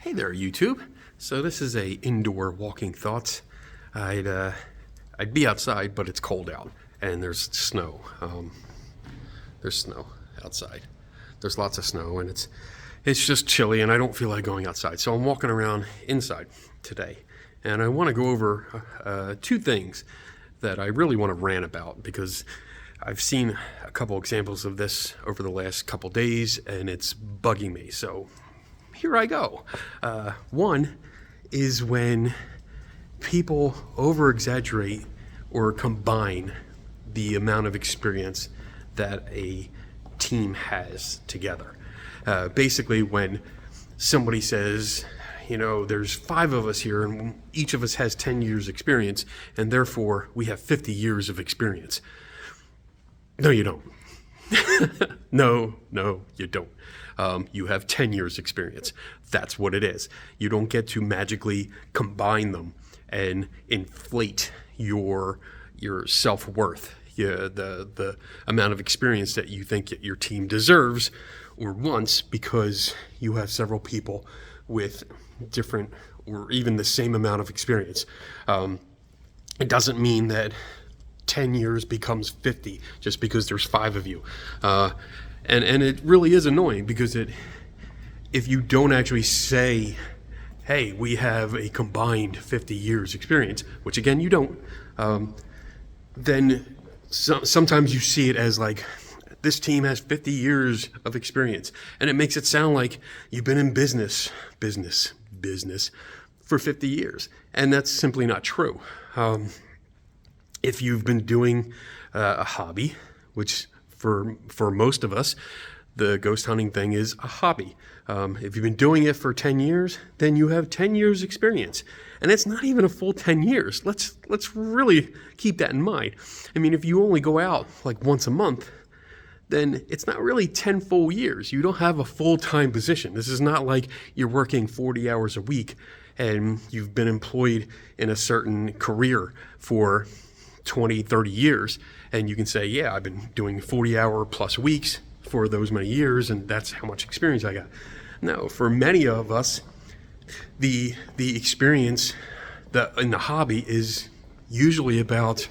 Hey there, YouTube. So this is a indoor walking thoughts. I'd be outside, but it's cold out, and there's snow. There's snow outside. There's lots of snow, and it's just chilly, and I don't feel like going outside. So I'm walking around inside today, and I want to go over two things that I really want to rant about because I've seen a couple examples of this over the last couple days, and it's bugging me. So here I go. One is when people over-exaggerate or combine the amount of experience that a team has together. Basically, when somebody says, you know, there's 5 of us here and each of us has 10 years experience, and therefore we have 50 years of experience. No, you don't. No, you don't. You have 10 years experience. That's what it is. You don't get to magically combine them and inflate your self-worth, the amount of experience that you think that your team deserves or wants because you have several people with different or even the same amount of experience. It doesn't mean that 10 years becomes 50 just because there's 5 of you. And it really is annoying because if you don't actually say, hey, we have a combined 50 years experience, which again you don't, then sometimes you see it as like, this team has 50 years of experience. And it makes it sound like you've been in business for 50 years. And that's simply not true. If you've been doing a hobby, which for most of us, the ghost hunting thing is a hobby. If you've been doing it for 10 years, then you have 10 years experience. And it's not even a full 10 years. Let's really keep that in mind. I mean, if you only go out like once a month, then it's not really 10 full years. You don't have a full-time position. This is not like you're working 40 hours a week and you've been employed in a certain career for 20, 30 years. And you can say, yeah, I've been doing 40-hour plus weeks for those many years, and that's how much experience I got. No, for many of us, the experience in the hobby is usually about,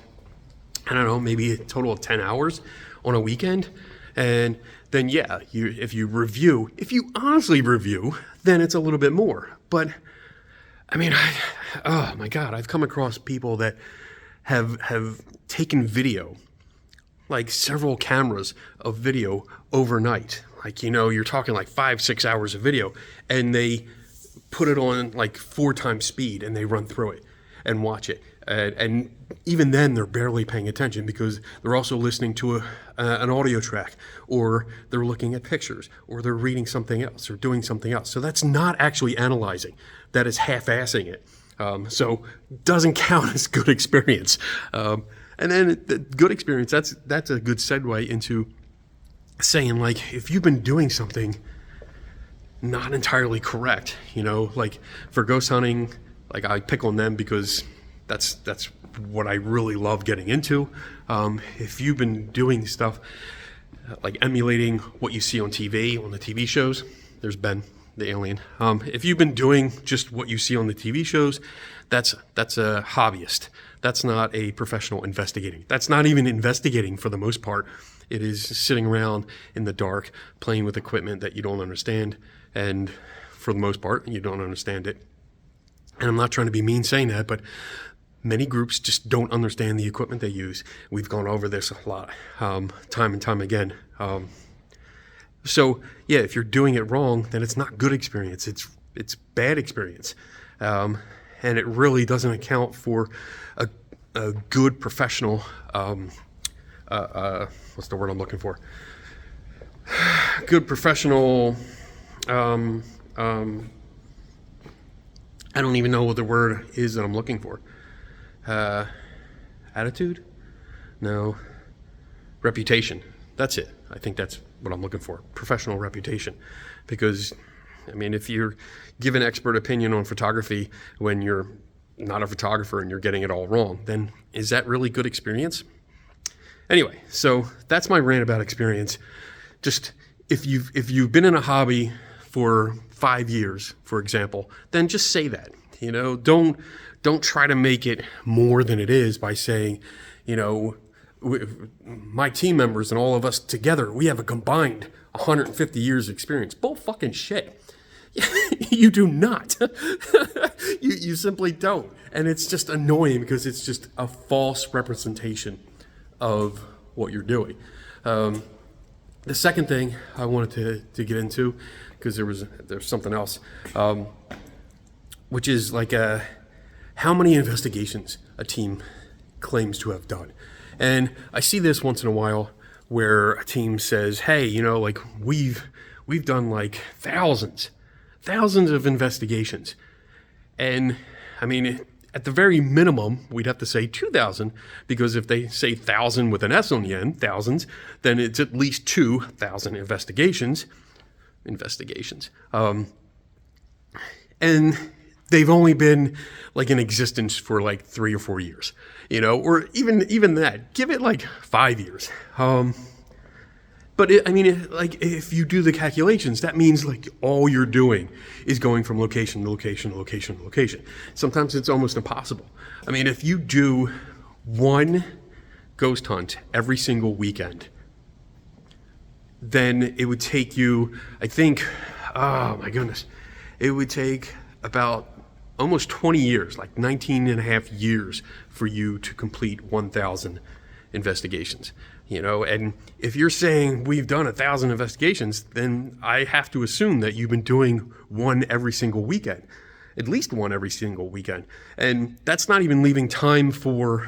I don't know, maybe a total of 10 hours on a weekend. And then, yeah, if you honestly review, then it's a little bit more. But, I mean, oh my God, I've come across people that have taken video, like several cameras of video overnight. Like, you know, you're talking like 5-6 hours of video, and they put it on like 4 times speed and they run through it and watch it. And even then they're barely paying attention because they're also listening to an audio track, or they're looking at pictures, or they're reading something else or doing something else. So that's not actually analyzing. That is half-assing it. So doesn't count as good experience. And then the good experience, that's a good segue into saying, like, if you've been doing something not entirely correct, you know, like for ghost hunting, like I pick on them because that's what I really love getting into. If you've been doing stuff like emulating what you see on TV, on the TV shows, there's Ben, the alien. If you've been doing just what you see on the TV shows, that's a hobbyist. That's not a professional investigating. That's not even investigating for the most part. It is sitting around in the dark, playing with equipment that you don't understand, and for the most part, you don't understand it. And I'm not trying to be mean saying that, but many groups just don't understand the equipment they use. We've gone over this a lot, time and time again. So yeah, if you're doing it wrong, then it's not good experience. It's bad experience, and it really doesn't account for a good professional. What's the word I'm looking for? Good professional. I don't even know what the word is that I'm looking for. Attitude? No. Reputation. That's it. I think that's what I'm looking for. Professional reputation. Because, I mean, if you're giving expert opinion on photography when you're not a photographer and you're getting it all wrong, then is that really good experience? Anyway, so that's my rant about experience. Just if you've been in a hobby for 5 years, for example, then just say that. You know, don't try to make it more than it is by saying, you know, my team members and all of us together, we have a combined 150 years experience. Bull fucking shit. You do not. you simply don't. And it's just annoying because it's just a false representation of what you're doing. The second thing I wanted to get into, because there's something else, which is like how many investigations a team claims to have done. And I see this once in a while where a team says, hey, you know, like we've done like thousands of investigations. And I mean, at the very minimum, we'd have to say 2,000, because if they say 1,000 with an S on the end, thousands, then it's at least 2,000 investigations. And they've only been like in existence for like 3 or 4 years, you know, or even that, give it like 5 years. But like if you do the calculations, that means like all you're doing is going from location to location to location to location. Sometimes it's almost impossible. I mean, if you do one ghost hunt every single weekend, then it would take you, I think, oh my goodness, it would take about almost 20 years, like 19 and a half years for you to complete 1,000 investigations. You know, and if you're saying we've done 1,000 investigations, then I have to assume that you've been doing one every single weekend, at least one every single weekend. And that's not even leaving time for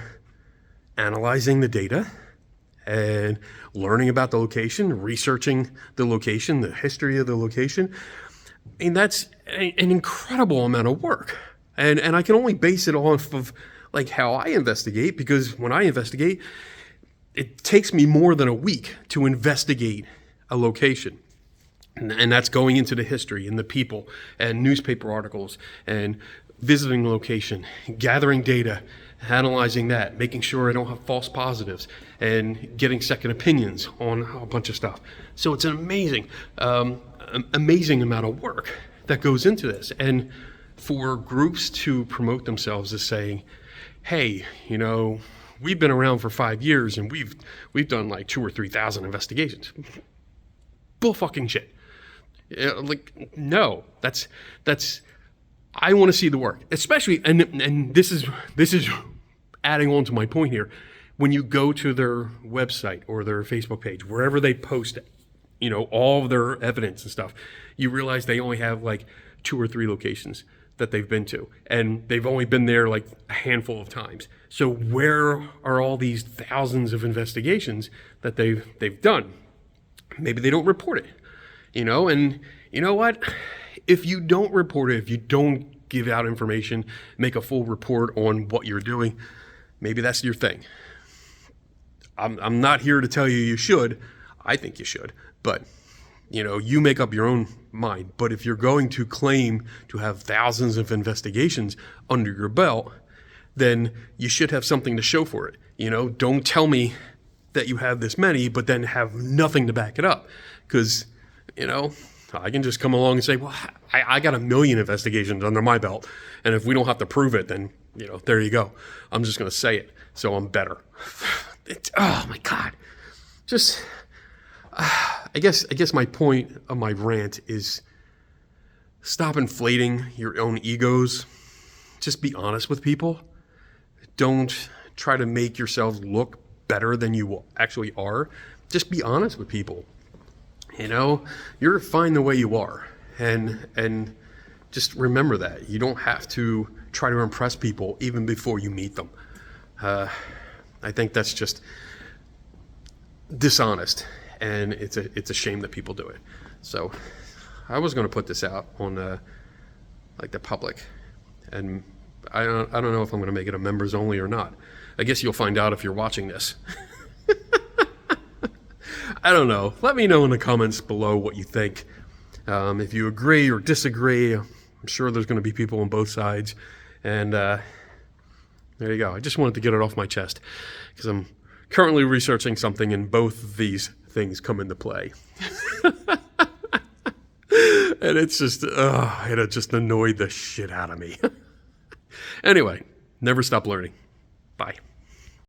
analyzing the data and learning about the location, researching the location, the history of the location. I mean, that's an incredible amount of work. And I can only base it off of like how I investigate, because when I investigate, it takes me more than a week to investigate a location. And that's going into the history and the people and newspaper articles and visiting the location, gathering data, analyzing that, making sure I don't have false positives, and getting second opinions on a bunch of stuff. So it's an amazing amount of work that goes into this. And for groups to promote themselves as saying, hey, you know, we've been around for 5 years and we've done like 2,000 or 3,000 investigations. Bull fucking shit. Like, no, that's. I want to see the work, especially, and this is adding on to my point here. When you go to their website or their Facebook page, wherever they post, you know, all of their evidence and stuff, you realize they only have like 2 or 3 locations that they've been to, and they've only been there like a handful of times. So where are all these thousands of investigations that they've done? Maybe they don't report it, you know. And you know what? If you don't report it, if you don't give out information, make a full report on what you're doing, maybe that's your thing. I'm not here to tell you you should. I think you should, but you know, you make up your own mind. But if you're going to claim to have thousands of investigations under your belt, then you should have something to show for it. You know, don't tell me that you have this many, but then have nothing to back it up. Because, you know, I can just come along and say, well, I got 1 million investigations under my belt. And if we don't have to prove it, then, you know, there you go. I'm just going to say it. So I'm better. Oh my God. Just... I guess my point of my rant is stop inflating your own egos. Just be honest with people. Don't try to make yourself look better than you actually are. Just be honest with people. You know, you're fine the way you are. And just remember that. You don't have to try to impress people even before you meet them. I think that's just dishonest. And it's a shame that people do it. So I was going to put this out on like the public, and I don't know if I'm going to make it a members only or not. I guess you'll find out if you're watching this. I don't know. Let me know in the comments below what you think. If you agree or disagree, I'm sure there's going to be people on both sides. And there you go. I just wanted to get it off my chest because I'm currently researching something, and both of these things come into play. And it's just, it just annoyed the shit out of me. Anyway, never stop learning. Bye.